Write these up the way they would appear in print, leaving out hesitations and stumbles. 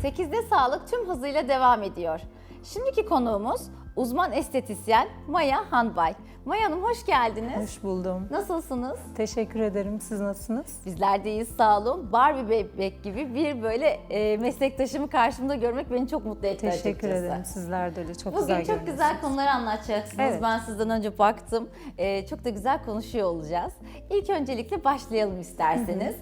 8'de sağlık tüm hızıyla devam ediyor. Şimdiki konuğumuz uzman estetisyen Maya Hanbay. Maya Hanım hoş geldiniz. Hoş buldum. Nasılsınız? Teşekkür ederim. Siz nasılsınız? Bizler de iyiyiz, sağ olun. Barbie bebek gibi bir böyle meslektaşımı karşımda görmek beni çok mutlu etti açıkçası. Teşekkür ederim. Sizler de öyle. Çok Bugün güzel çok görünüyorsunuz. güzel konuları anlatacaksınız. Evet. Ben sizden önce baktım. Çok da güzel konuşuyor olacağız. İlk öncelikle başlayalım isterseniz.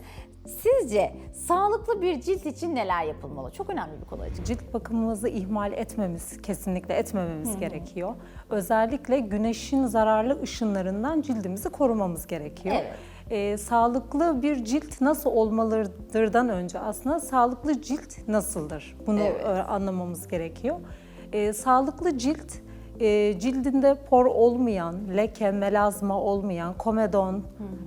Sizce sağlıklı bir cilt için neler yapılmalı? Çok önemli bir konu açıkçası. Cilt bakımımızı ihmal etmemiz, kesinlikle etmememiz gerekiyor. Özellikle güneşin zararlı ışınlarından cildimizi korumamız gerekiyor. Evet. Sağlıklı bir cilt nasıl olmalıdırdan önce aslında sağlıklı cilt nasıldır? Bunu anlamamız gerekiyor. Sağlıklı cilt, cildinde por olmayan, leke, melazma olmayan, komedon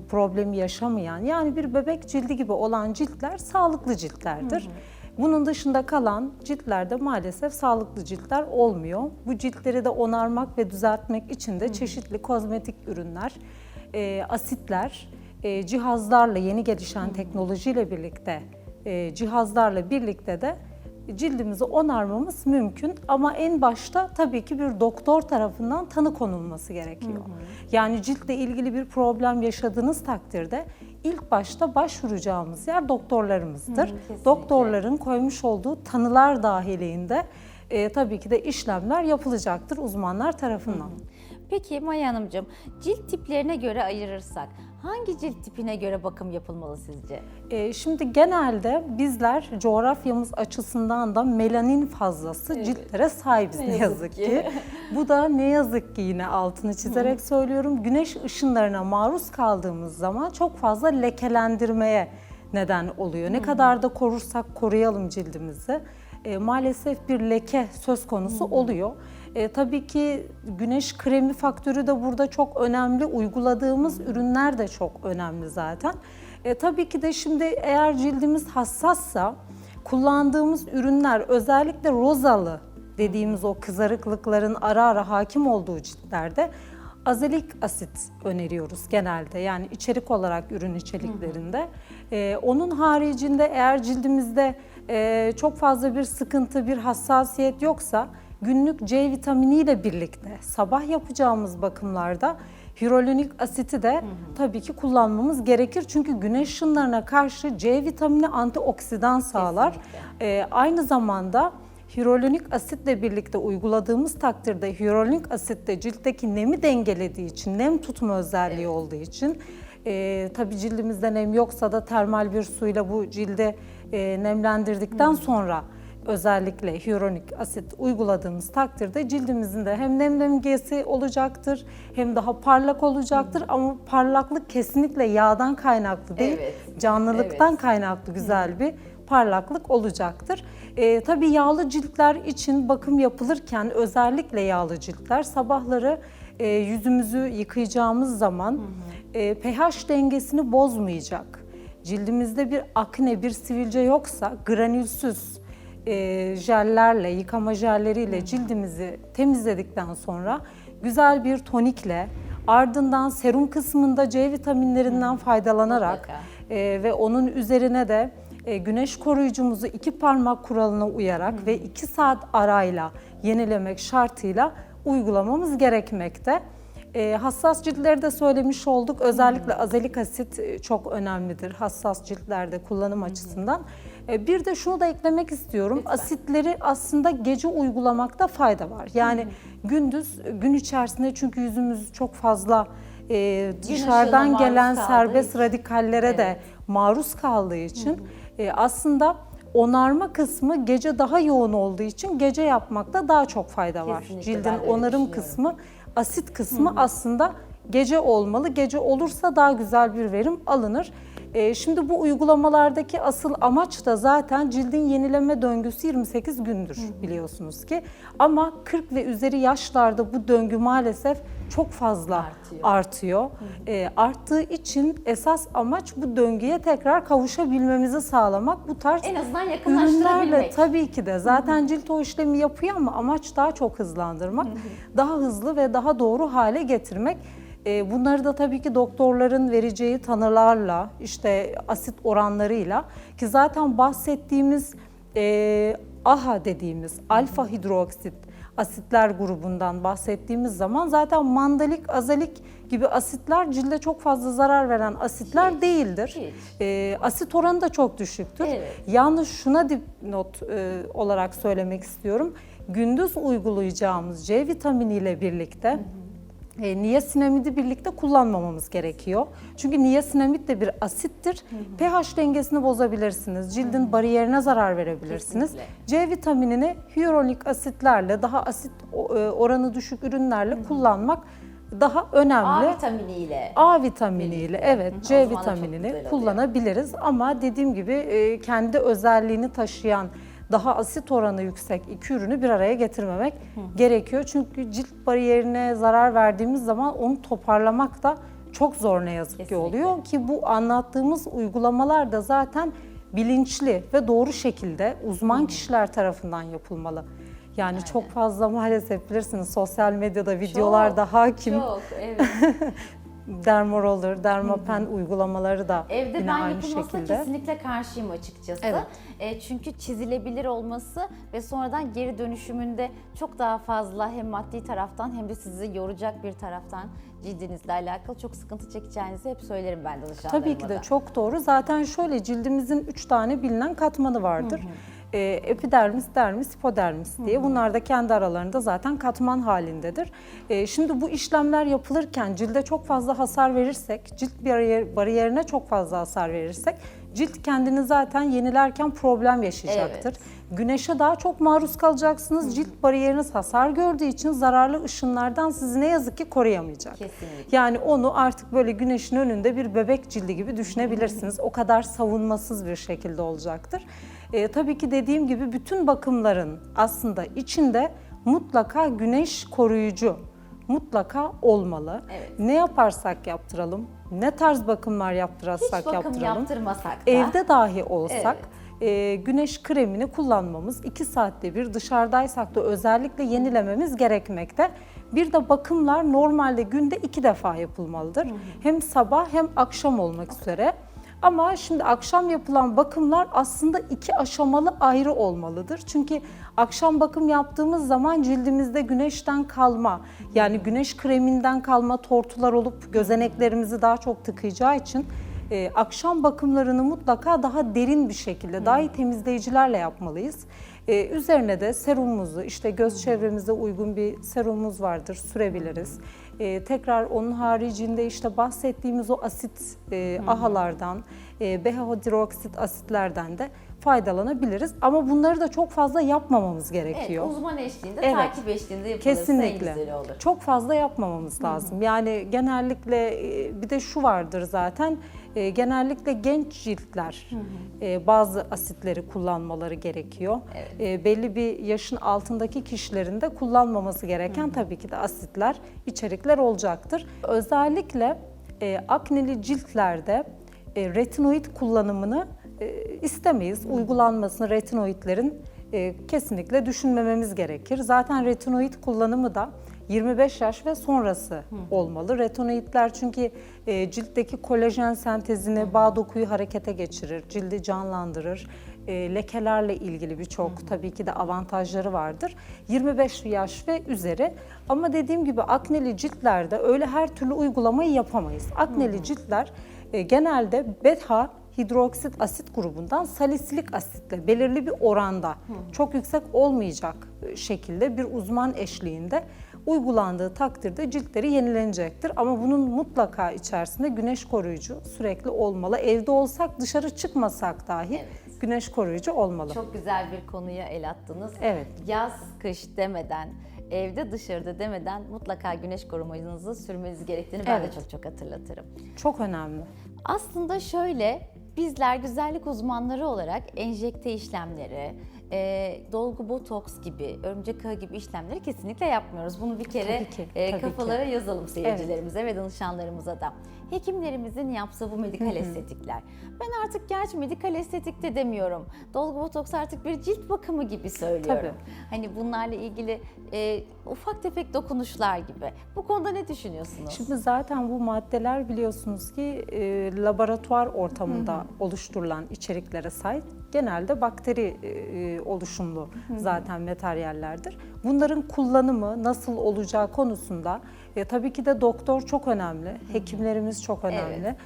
problemi yaşamayan, yani bir bebek cildi gibi olan ciltler sağlıklı ciltlerdir. Bunun dışında kalan ciltlerde maalesef sağlıklı ciltler olmuyor. Bu ciltleri de onarmak ve düzeltmek için de çeşitli kozmetik ürünler, asitler, cihazlarla, yeni gelişen teknolojiyle birlikte, cihazlarla birlikte de cildimizi onarmamız mümkün, ama en başta tabii ki bir doktor tarafından tanı konulması gerekiyor. Yani ciltle ilgili bir problem yaşadığınız takdirde ilk başta başvuracağımız yer doktorlarımızdır. Doktorların koymuş olduğu tanılar dahilinde tabii ki de işlemler yapılacaktır uzmanlar tarafından. Peki Maya Hanımcığım, cilt tiplerine göre ayırırsak hangi cilt tipine göre bakım yapılmalı sizce? Şimdi genelde bizler coğrafyamız açısından da melanin fazlası ciltlere sahibiz ne yazık ki. Bu da ne yazık ki, yine altını çizerek söylüyorum, güneş ışınlarına maruz kaldığımız zaman çok fazla lekelendirmeye neden oluyor. Ne kadar da korursak koruyalım cildimizi, maalesef bir leke söz konusu oluyor. Tabii ki güneş kremi faktörü de burada çok önemli. Uyguladığımız ürünler de çok önemli zaten. Tabii ki de şimdi eğer cildimiz hassassa kullandığımız ürünler, özellikle rozalı dediğimiz o kızarıklıkların ara ara hakim olduğu ciltlerde azelik asit öneriyoruz genelde. Yani içerik olarak ürün içeriklerinde. Onun haricinde eğer cildimizde çok fazla bir sıkıntı, bir hassasiyet yoksa günlük C vitaminiyle birlikte sabah yapacağımız bakımlarda hyaluronik asiti de tabii ki kullanmamız gerekir. Çünkü güneş ışınlarına karşı C vitamini antioksidan sağlar. Aynı zamanda hyaluronik asitle birlikte uyguladığımız takdirde hyaluronik asit de ciltteki nemi dengelediği için, nem tutma özelliği olduğu için, tabii cildimizde nem yoksa da termal bir suyla bu cilde nemlendirdikten sonra özellikle hyaluronik asit uyguladığımız takdirde cildimizin de hem nem dengesi olacaktır, hem daha parlak olacaktır. Ama parlaklık kesinlikle yağdan kaynaklı değil, canlılıktan kaynaklı güzel bir parlaklık olacaktır. Tabii yağlı ciltler için bakım yapılırken, özellikle yağlı ciltler, sabahları yüzümüzü yıkayacağımız zaman pH dengesini bozmayacak, cildimizde bir akne, bir sivilce yoksa granülsüz jellerle, yıkama jelleriyle cildimizi temizledikten sonra güzel bir tonikle, ardından serum kısmında C vitaminlerinden faydalanarak ve onun üzerine de güneş koruyucumuzu 2 parmak kuralına uyarak ve 2 saat arayla yenilemek şartıyla uygulamamız gerekmekte. Hassas ciltleri de söylemiş olduk. Özellikle azelik asit çok önemlidir hassas ciltlerde kullanım açısından. Bir de şunu da eklemek istiyorum. Lütfen. Asitleri aslında gece uygulamakta fayda var. Yani gündüz, gün içerisinde, çünkü yüzümüz çok fazla dışarıdan gelen serbest radikallere de maruz kaldığı için aslında onarma kısmı gece daha yoğun olduğu için gece yapmakta daha çok fayda var. Kesinlikle, Cildin onarım kısmı, asit kısmı aslında gece olmalı. Gece olursa daha güzel bir verim alınır. Şimdi bu uygulamalardaki asıl amaç da zaten cildin yenileme döngüsü 28 gündür biliyorsunuz ki. Ama 40 ve üzeri yaşlarda bu döngü maalesef çok fazla artıyor. Arttığı için esas amaç bu döngüye tekrar kavuşabilmemizi sağlamak. Bu tarz En azından ürünlerle yakınlaştırabilmek. tabii ki de zaten cilt o işlemi yapıyor, ama amaç daha çok hızlandırmak, daha hızlı ve daha doğru hale getirmek. Bunları da tabii ki doktorların vereceği tanılarla, işte asit oranlarıyla, ki zaten bahsettiğimiz AHA dediğimiz alfa hidroksit asitler grubundan bahsettiğimiz zaman zaten mandalik, azalik gibi asitler cilde çok fazla zarar veren asitler değildir. Asit oranı da çok düşüktür. Evet. Yalnız şuna dipnot olarak söylemek istiyorum. Gündüz uygulayacağımız C vitamini ile birlikte niasinamidi birlikte kullanmamamız gerekiyor. Çünkü niasinamid de bir asittir. pH dengesini bozabilirsiniz. Cildin bariyerine zarar verebilirsiniz. Kesinlikle. C vitaminini hyaluronik asitlerle, daha asit oranı düşük ürünlerle kullanmak daha önemli. A vitaminiyle. A vitaminiyle, Birlikte. evet, O C zaman da çok güzel vitaminini oluyor. kullanabiliriz. Ama dediğim gibi kendi özelliğini taşıyan, daha asit oranı yüksek iki ürünü bir araya getirmemek gerekiyor. Çünkü cilt bariyerine zarar verdiğimiz zaman onu toparlamak da çok zor ne yazık ki Kesinlikle. oluyor. Ki bu anlattığımız uygulamalar da zaten bilinçli ve doğru şekilde uzman kişiler tarafından yapılmalı. Yani çok fazla maalesef bilirsiniz sosyal medyada videolarda hakim. Çok, evet. Dermaroller, Dermapen uygulamaları da Evde yine ben aynı yapılmasına şekilde. kesinlikle karşıyım açıkçası. Evet. Çünkü çizilebilir olması ve sonradan geri dönüşümünde çok daha fazla hem maddi taraftan hem de sizi yoracak bir taraftan cildinizle alakalı çok sıkıntı çekeceğinizi hep söylerim ben danışanlarıma Tabii ki de da. çok doğru. Zaten şöyle cildimizin 3 tane bilinen katmanı vardır. Epidermis, dermis, hipodermis diye. Bunlar da kendi aralarında zaten katman halindedir. Şimdi bu işlemler yapılırken cilde çok fazla hasar verirsek, cilt bariyerine çok fazla hasar verirsek, cilt kendini zaten yenilerken problem yaşayacaktır. Güneşe daha çok maruz kalacaksınız. Cilt bariyeriniz hasar gördüğü için zararlı ışınlardan sizi ne yazık ki koruyamayacak. Kesinlikle. Yani onu artık böyle güneşin önünde bir bebek cildi gibi düşünebilirsiniz. O kadar savunmasız bir şekilde olacaktır. Tabii ki dediğim gibi bütün bakımların aslında içinde mutlaka güneş koruyucu mutlaka olmalı. Evet. Ne yaparsak yaptıralım, ne tarz bakımlar Hiç yaptırırsak bakım yaptıralım, yaptırmasak da. evde dahi olsak güneş kremini kullanmamız, 2 saatte bir dışarıdaysak da özellikle yenilememiz gerekmekte. Bir de bakımlar normalde günde 2 defa yapılmalıdır. Hem sabah hem akşam olmak üzere. Ama şimdi akşam yapılan bakımlar aslında 2 aşamalı ayrı olmalıdır. Çünkü akşam bakım yaptığımız zaman cildimizde güneşten kalma, yani güneş kreminden kalma tortular olup gözeneklerimizi daha çok tıkayacağı için akşam bakımlarını mutlaka daha derin bir şekilde, daha iyi temizleyicilerle yapmalıyız. Üzerine de serumumuzu, işte göz çevremize uygun bir serumumuz vardır, sürebiliriz. Tekrar onun haricinde işte bahsettiğimiz o asit AHA'lardan, beta-hidroksit asitlerden de faydalanabiliriz. Ama bunları da çok fazla yapmamamız gerekiyor. Evet, uzman eşliğinde, Evet. takip eşliğinde yapılırsa en Kesinlikle. güzeli olur. Çok fazla yapmamamız lazım. Yani genellikle bir de şu vardır zaten. Genellikle genç ciltler bazı asitleri kullanmaları gerekiyor. Belli bir yaşın altındaki kişilerin de kullanmaması gereken tabii ki de asitler, içerikler olacaktır. Özellikle akneli ciltlerde retinoid kullanımını istemeyiz. Uygulanmasını retinoidlerin kesinlikle düşünmememiz gerekir. Zaten retinoid kullanımı da 25 yaş ve sonrası olmalı. Retinoidler çünkü ciltteki kolajen sentezini, bağ dokuyu harekete geçirir, cildi canlandırır. Lekelerle ilgili birçok tabii ki de avantajları vardır. 25 yaş ve üzeri. Ama dediğim gibi akneli ciltlerde öyle her türlü uygulamayı yapamayız. Akneli ciltler genelde beta hidroksit asit grubundan salisilik asitle belirli bir oranda çok yüksek olmayacak şekilde bir uzman eşliğinde uygulandığı takdirde ciltleri yenilenecektir. Ama bunun mutlaka içerisinde güneş koruyucu sürekli olmalı. Evde olsak, dışarı çıkmasak dahi güneş koruyucu olmalı. Çok güzel bir konuya el attınız. Evet. Yaz, kış demeden, evde dışarıda demeden mutlaka güneş korumanızı sürmeniz gerektiğini ben de çok hatırlatırım. Çok önemli. Aslında şöyle, bizler güzellik uzmanları olarak enjekte işlemleri, dolgu botoks gibi, örümcek ağı gibi işlemleri kesinlikle yapmıyoruz. Bunu bir kere tabii kafalara yazalım seyircilerimize ve danışanlarımıza da. Hekimlerimizin yaptığı bu medikal estetikler. Ben artık gerçi medikal estetik de demiyorum. Dolgu botoks artık bir cilt bakımı gibi söylüyorum. Hani bunlarla ilgili ufak tefek dokunuşlar gibi. Bu konuda ne düşünüyorsunuz? Şimdi zaten bu maddeler biliyorsunuz ki laboratuvar ortamında oluşturulan içeriklere sahip genelde bakteri oluşumlu zaten materyallerdir. Bunların kullanımı nasıl olacağı konusunda tabii ki de doktor çok önemli, hekimlerimiz çok önemli.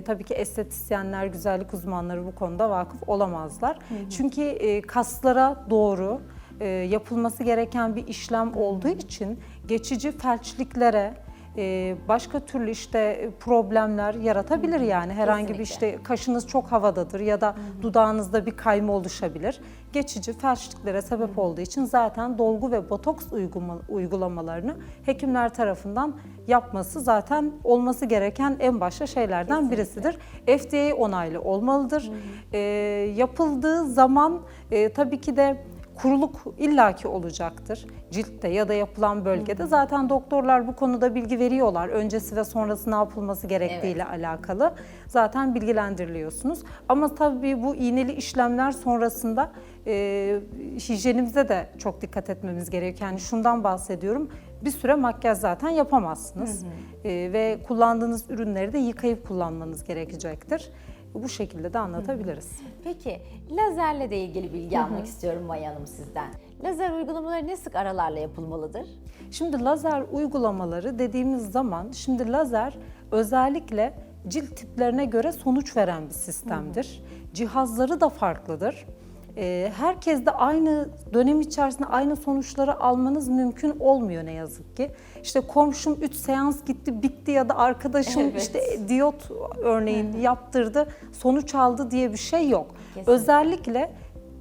Tabii ki estetisyenler, güzellik uzmanları bu konuda vakıf olamazlar. Çünkü kaslara doğru yapılması gereken bir işlem olduğu için geçici felçliklere, başka türlü işte problemler yaratabilir yani. Herhangi bir işte kaşınız çok havadadır ya da dudağınızda bir kayma oluşabilir. Geçici felçliklere sebep olduğu için zaten dolgu ve botoks uygulamalarını hekimler tarafından yapması zaten olması gereken en başta şeylerden birisidir. FDA onaylı olmalıdır. Yapıldığı zaman tabii ki de kuruluk illaki olacaktır ciltte ya da yapılan bölgede. Zaten doktorlar bu konuda bilgi veriyorlar. Öncesi ve sonrası ne yapılması gerektiğiyle alakalı. Zaten bilgilendiriliyorsunuz. Ama tabii bu iğneli işlemler sonrasında hijyenimize de çok dikkat etmemiz gerekiyor. Yani şundan bahsediyorum. Bir süre makyaj zaten yapamazsınız. Ve kullandığınız ürünleri de yıkayıp kullanmanız gerekecektir. Bu şekilde de anlatabiliriz. Peki lazerle de ilgili bilgi almak istiyorum Maya Hanım sizden. Lazer uygulamaları ne sık aralarla yapılmalıdır? Şimdi lazer uygulamaları dediğimiz zaman, şimdi lazer özellikle cilt tiplerine göre sonuç veren bir sistemdir. Cihazları da farklıdır. Herkes de aynı dönem içerisinde aynı sonuçları almanız mümkün olmuyor ne yazık ki. İşte komşum 3 seans gitti bitti ya da arkadaşım işte diyot örneğin yaptırdı sonuç aldı diye bir şey yok. Kesinlikle. Özellikle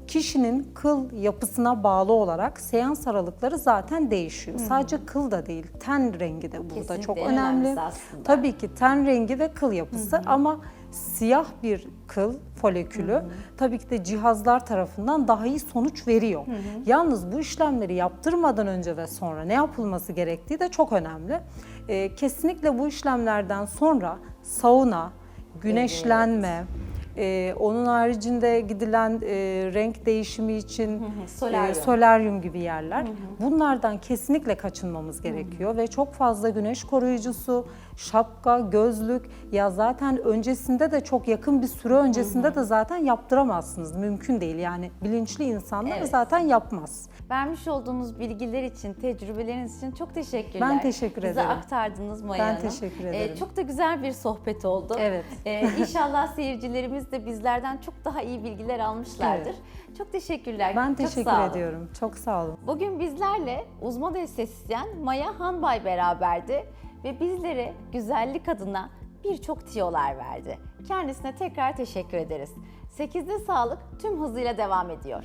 kişinin kıl yapısına bağlı olarak seans aralıkları zaten değişiyor. Sadece kıl da değil, ten rengi de burada Kesinlikle çok en önemli. önemlisi aslında. Tabii ki ten rengi ve kıl yapısı ama siyah bir kıl folikülü tabii ki de cihazlar tarafından daha iyi sonuç veriyor. Yalnız bu işlemleri yaptırmadan önce ve sonra ne yapılması gerektiği de çok önemli. Kesinlikle bu işlemlerden sonra sauna, güneşlenme, onun haricinde gidilen renk değişimi için solaryum gibi yerler. Bunlardan kesinlikle kaçınmamız gerekiyor ve çok fazla güneş koruyucusu, şapka, gözlük ya zaten öncesinde de çok yakın bir süre öncesinde de zaten yaptıramazsınız. Mümkün değil yani bilinçli insanlar zaten yapmaz. Vermiş olduğunuz bilgiler için, tecrübeleriniz için çok teşekkürler. Ben teşekkür ederim. Bize aktardınız Maya Hanım. Ben teşekkür ederim. Çok da güzel bir sohbet oldu. Evet. İnşallah seyircilerimiz de bizlerden çok daha iyi bilgiler almışlardır. Çok teşekkürler. Ben çok teşekkür sağ olun. ediyorum. Çok sağ olun. Bugün bizlerle uzman estetisyen Maya Hanbay beraberdi ve bizlere güzellik adına birçok tiyolar verdi. Kendisine tekrar teşekkür ederiz. 8'de sağlık tüm hızıyla devam ediyor.